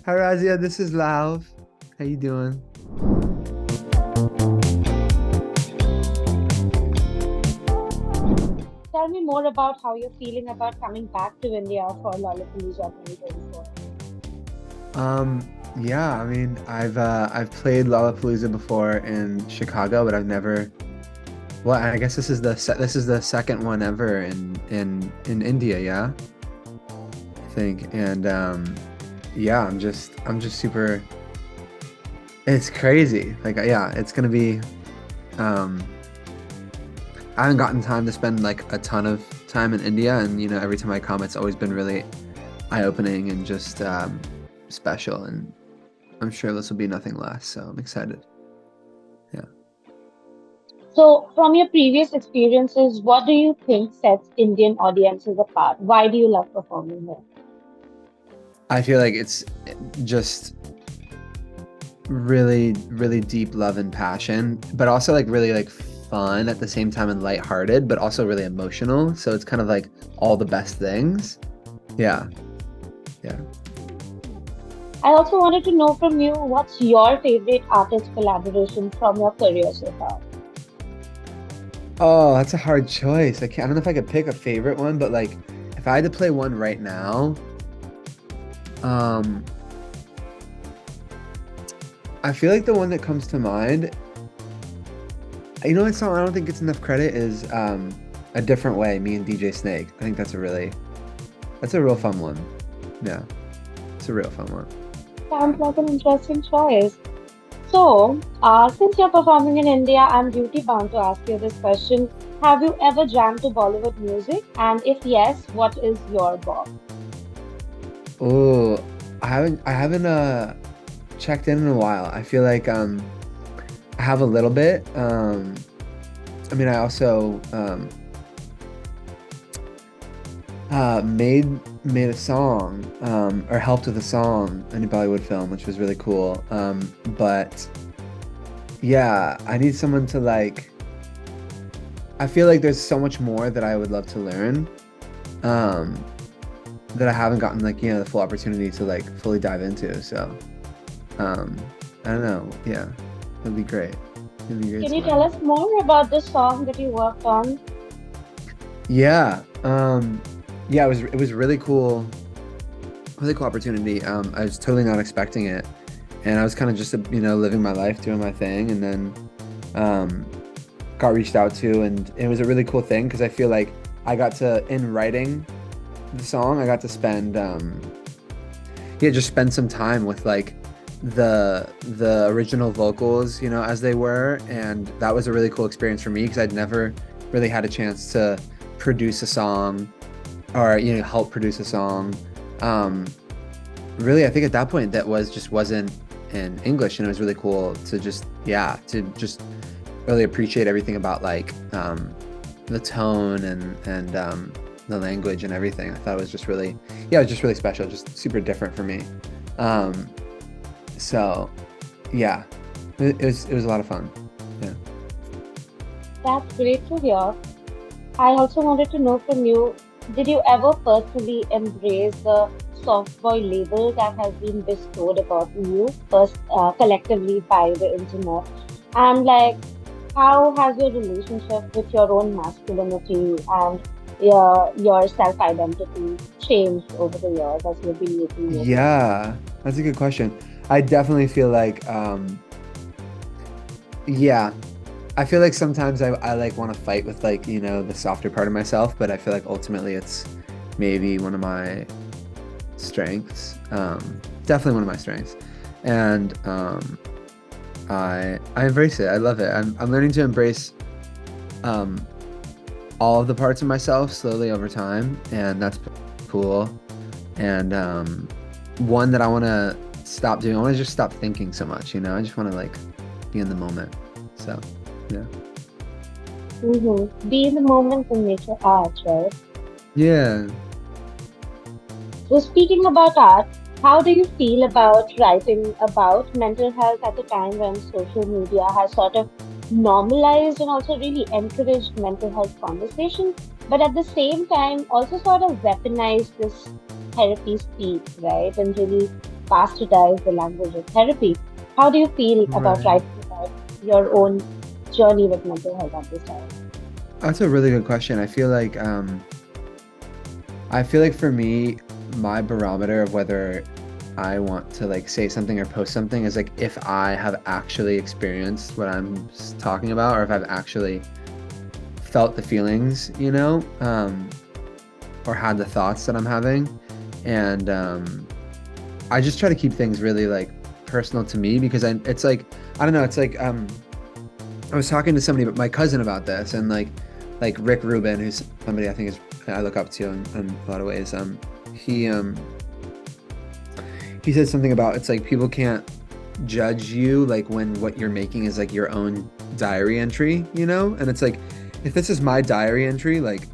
Hi Razia, this is Lauv. How you doing? Tell me more about how you're feeling about coming back to India for Lollapalooza 2024. Um, yeah, I mean, I've played Lollapalooza before in Chicago, but I've never. Well, I guess this is the second one ever in India, yeah, I think. And yeah, I'm just super. It's crazy. Like, yeah, it's gonna be. Um, I haven't gotten time to spend like a ton of time in India, and every time I come, it's always been really eye-opening and just special. And I'm sure this will be nothing less, so I'm excited. Yeah. So, from your previous experiences, what do you think sets Indian audiences apart? Why do you love performing here? I feel like it's just really, really deep love and passion, but also like really like fun at the same time and lighthearted, but also really emotional. So it's kind of like all the best things. Yeah. Yeah. I also wanted to know from you what's your favorite artist collaboration from your career so far? Oh, that's a hard choice. I don't know if I could pick a favorite one, but like if I had to play one right now, um, I feel like the one that comes to mind, it's not, I don't think it's enough credit is A Different Way, me and DJ Snake. I think that's a real fun one. Yeah, it's a real fun one. Sounds like an interesting choice. So, since you're performing in India, I'm duty bound to ask you this question. Have you ever jammed to Bollywood music? And if yes, what is your bop? Oh, I haven't checked in a while. I feel like I have a little bit. I mean I also made a song or helped with a song in a Bollywood film, which was really cool. But yeah, I need someone to like. I feel like there's so much more that I would love to learn. Um, that I haven't gotten like the full opportunity to like fully dive into. So um, I don't know. Yeah, it'd be great. It'd be great Can to you tell learn. us more about the song that you worked on? Yeah, yeah. It was really cool opportunity. I was totally not expecting it, and I was kind of just living my life, doing my thing, and then um, got reached out to, and it was a really cool thing because I feel like I got to in writing the song, I got to spend yeah, just spend some time with like the original vocals, as they were, and that was a really cool experience for me because I'd never really had a chance to produce a song or help produce a song. Um, Really, I think at that point that wasn't in English, and it was really cool to just really appreciate everything about like the tone and the language and everything. I thought it was just really, yeah, it was just really special, just super different for me. Um, so yeah, it was a lot of fun. Yeah. That's great to hear. I also wanted to know from you, did you ever personally embrace the soft boy label that has been bestowed upon you first, collectively by the internet? And like, how has your relationship with your own masculinity and your self-identity changed over the years as you've been making music? Yeah, that's a good question. I definitely feel like yeah, I feel like sometimes I like want to fight with like, the softer part of myself, but I feel like ultimately it's maybe one of my strengths. Definitely one of my strengths. And I embrace it. I love it. I'm learning to embrace um all of the parts of myself slowly over time, and that's cool. And one that I want to stop doing. I want to just stop thinking so much, I just want to like be in the moment. So, yeah. Be in the moment and make your art, right? Yeah. So, speaking about art, how do you feel about writing about mental health at a time when social media has sort of normalized and also really encouraged mental health conversations, but at the same time also sort of weaponized this therapy speak, right? And really bastardize the language of therapy. How do you feel about Right. writing about your own journey with mental health at this time? That's a really good question. I feel like for me, my barometer of whether I want to like say something or post something is like if I have actually experienced what I'm talking about, or if I've actually felt the feelings, or had the thoughts that I'm having. And I just try to keep things really like personal to me because it's like, I don't know, it's like I was talking to somebody, but my cousin about this, and like Rick Rubin, who's somebody I think is I look up to in a lot of ways. He um, he said something about it's like people can't judge you like when what you're making is like your own diary entry, and it's like if this is my diary entry, like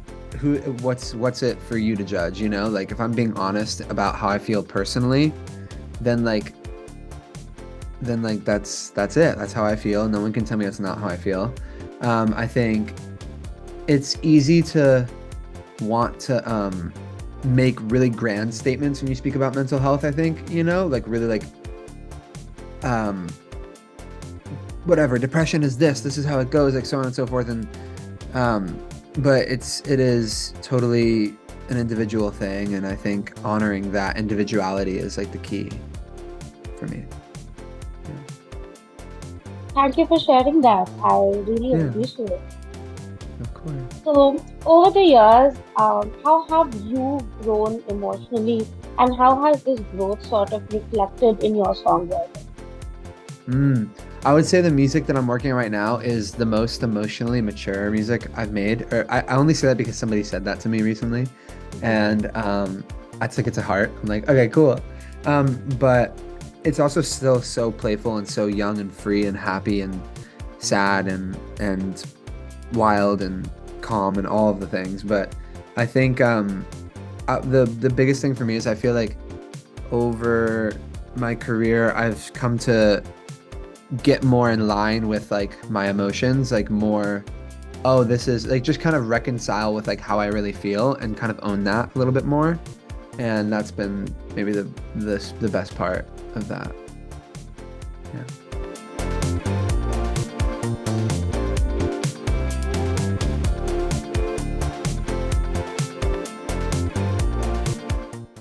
what's it for you to judge, like if I'm being honest about how I feel personally, then like that's it. That's how I feel. No one can tell me that's not how I feel. I think it's easy to want to make really grand statements when you speak about mental health. I think, like really like um, whatever, depression is this is how it goes, like so on and so forth. And but it is totally an individual thing, and I think honoring that individuality is like the key for me. Thank you for sharing that. I really Yeah, appreciate it. of course. So, over the years, how have you grown emotionally, and how has this growth sort of reflected in your songwriting? Mm. I would say the music that I'm working on right now is the most emotionally mature music I've made. Or I only say that because somebody said that to me recently. Mhm. And I took it to heart. I'm like, okay, cool. But it's also still so playful and so young and free and happy and sad and wild and calm and all of the things. But I think the biggest thing for me is I feel like over my career I've come to get more in line with like my emotions, like more, oh, this is like just kind of reconcile with like how I really feel and kind of own that a little bit more. And that's been maybe the best part of that. Yeah.